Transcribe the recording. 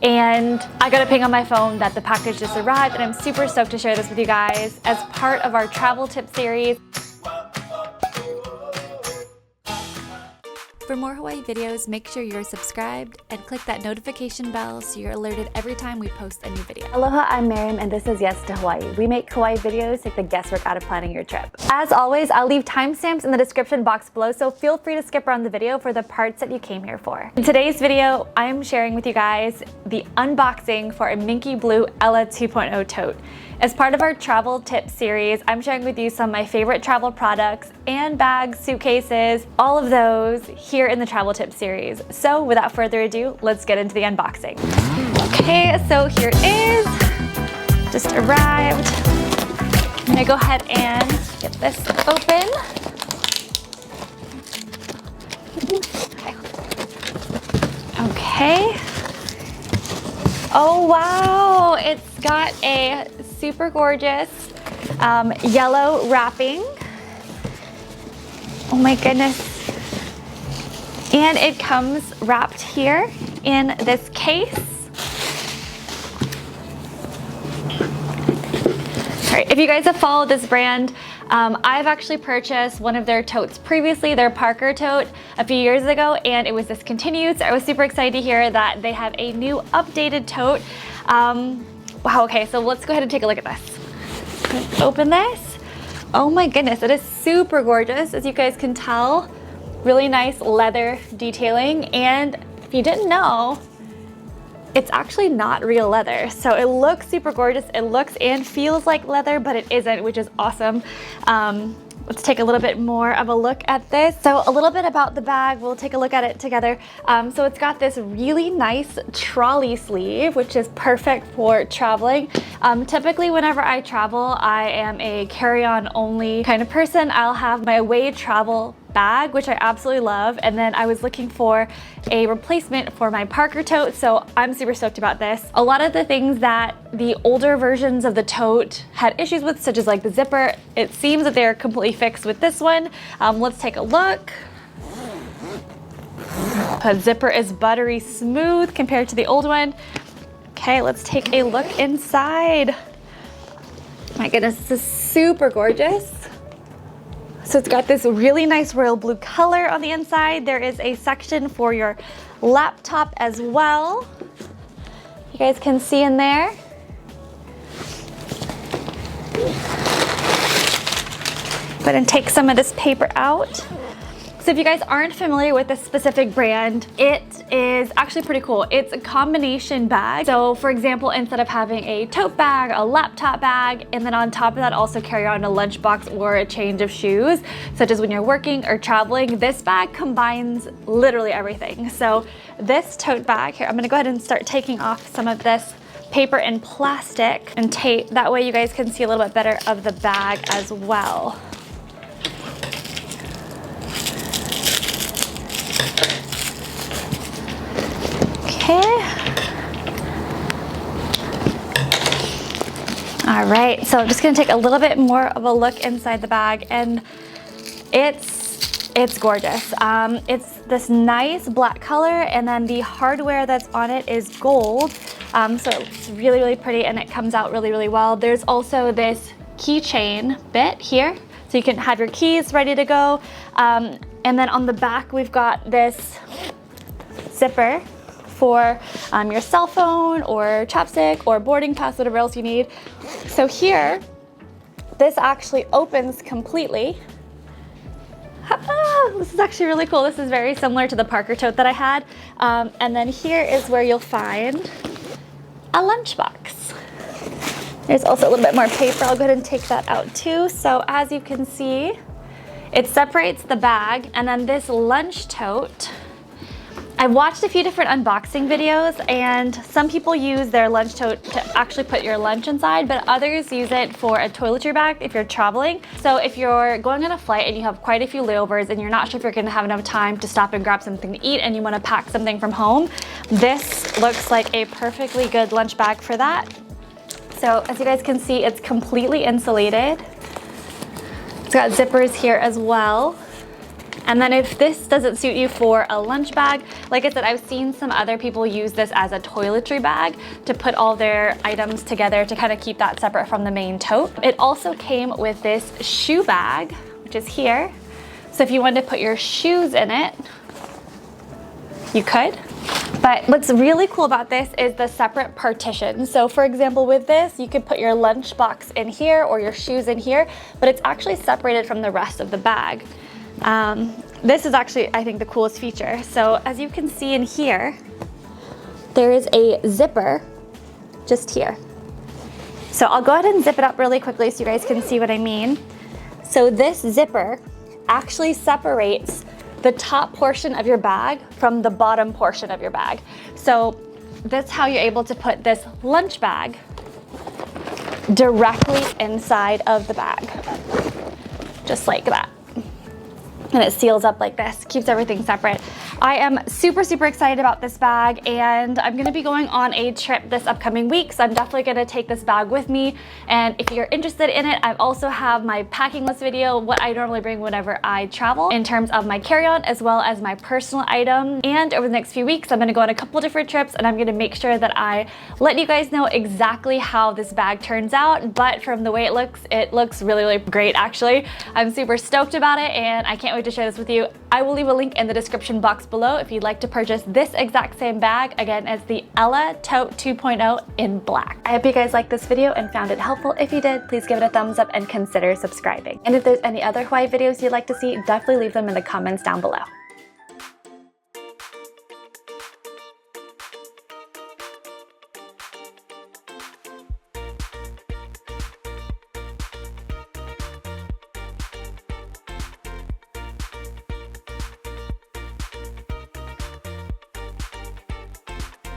and I got a ping on my phone that the package just arrived, and I'm super stoked to share this with you guys as part of our travel tip series. For more Hawaii videos, make sure you're subscribed and click that notification bell so you're alerted every time we post a new video. Aloha, I'm Miriam and this is Yes to Hawaii. We make Hawaii videos, take the guesswork out of planning your trip. As always, I'll leave timestamps in the description box below, so feel free to skip around the video for the parts that you came here for. In today's video, I am sharing with you guys the unboxing for a MinkeeBlue Ella 2.0 tote. As part of our travel tip series, I'm sharing with you some of my favorite travel products and bags, suitcases, all of those here in the travel tip series. So without further ado, let's get into the unboxing. Okay, so here it is. Just arrived. I'm gonna go ahead and get this open. Okay. Oh wow, it's got a super gorgeous yellow wrapping. Oh my goodness. And it comes wrapped here in this case. All right, if you guys have followed this brand, I've actually purchased one of their totes previously, their Parker tote, a few years ago, and it was discontinued. So I was super excited to hear that they have a new updated tote. Wow, okay, so let's go ahead and take a look at this. Let's open this. Oh my goodness, it is super gorgeous, as you guys can tell. Really nice leather detailing, and if you didn't know, it's actually not real leather. So it looks super gorgeous. It looks and feels like leather, but it isn't, which is awesome. Let's take a little bit more of a look at this. So a little bit about the bag, we'll take a look at it together. So it's got this really nice trolley sleeve, which is perfect for traveling. Typically whenever I travel, I am a carry-on only kind of person. I'll have my away travel bag, which I absolutely love, and then I was looking for a replacement for my Parker tote, so I'm super stoked about this. A lot of the things that the older versions of the tote had issues with, such as like the zipper, it seems that they're completely fixed with this one. Let's take a look. The zipper is buttery smooth compared to the old one. Okay, let's take a look inside. My goodness, this is super gorgeous. So it's got this really nice royal blue color on the inside. There is a section for your laptop as well. You guys can see in there. Go ahead and take some of this paper out. So if you guys aren't familiar with this specific brand, it is actually pretty cool. It's a combination bag. So for example, instead of having a tote bag, a laptop bag, and then on top of that also carry on a lunchbox or a change of shoes, such as when you're working or traveling, this bag combines literally everything. So this tote bag, here, I'm gonna go ahead and start taking off some of this paper and plastic and tape. That way you guys can see a little bit better of the bag as well. Okay. All right, so I'm just gonna take a little bit more of a look inside the bag, and it's gorgeous. It's this nice black color, and then the hardware that's on it is gold. So it's really, really pretty, and it comes out really, really well. There's also this keychain bit here, so you can have your keys ready to go. And then on the back, we've got this zipper for your cell phone or chapstick or boarding pass, whatever else you need. So here, this actually opens completely. This is actually really cool. This is very similar to the Parker tote that I had. And then here is where you'll find a lunchbox. There's also a little bit more paper. I'll go ahead and take that out too. So as you can see, it separates the bag, and then this lunch tote, I've watched a few different unboxing videos, and some people use their lunch tote to actually put your lunch inside, but others use it for a toiletry bag if you're traveling. So if you're going on a flight and you have quite a few layovers and you're not sure if you're gonna have enough time to stop and grab something to eat and you wanna pack something from home, this looks like a perfectly good lunch bag for that. So as you guys can see, it's completely insulated. It's got zippers here as well. And then if this doesn't suit you for a lunch bag, like I said, I've seen some other people use this as a toiletry bag to put all their items together to kind of keep that separate from the main tote. It also came with this shoe bag, which is here. So if you wanted to put your shoes in it, you could. But what's really cool about this is the separate partition. So for example, with this, you could put your lunch box in here or your shoes in here, but it's actually separated from the rest of the bag. This is actually, I think, the coolest feature. So as you can see in here, there is a zipper just here. So I'll go ahead and zip it up really quickly so you guys can see what I mean. So this zipper actually separates the top portion of your bag from the bottom portion of your bag. So that's how you're able to put this lunch bag directly inside of the bag, just like that. And it seals up like this, keeps everything separate. I am super, super excited about this bag, and I'm gonna be going on a trip this upcoming week, so I'm definitely gonna take this bag with me. And if you're interested in it, I also have my packing list video, what I normally bring whenever I travel in terms of my carry-on as well as my personal item. And over the next few weeks, I'm gonna go on a couple different trips, and I'm gonna make sure that I let you guys know exactly how this bag turns out. But from the way it looks really, really great actually. I'm super stoked about it, and I can't wait to share this with you. I will leave a link in the description box below if you'd like to purchase this exact same bag. Again, it's the Ella Tote 2.0 in black. I hope you guys liked this video and found it helpful. If you did, please give it a thumbs up and consider subscribing. And if there's any other Hawaii videos you'd like to see, definitely leave them in the comments down below.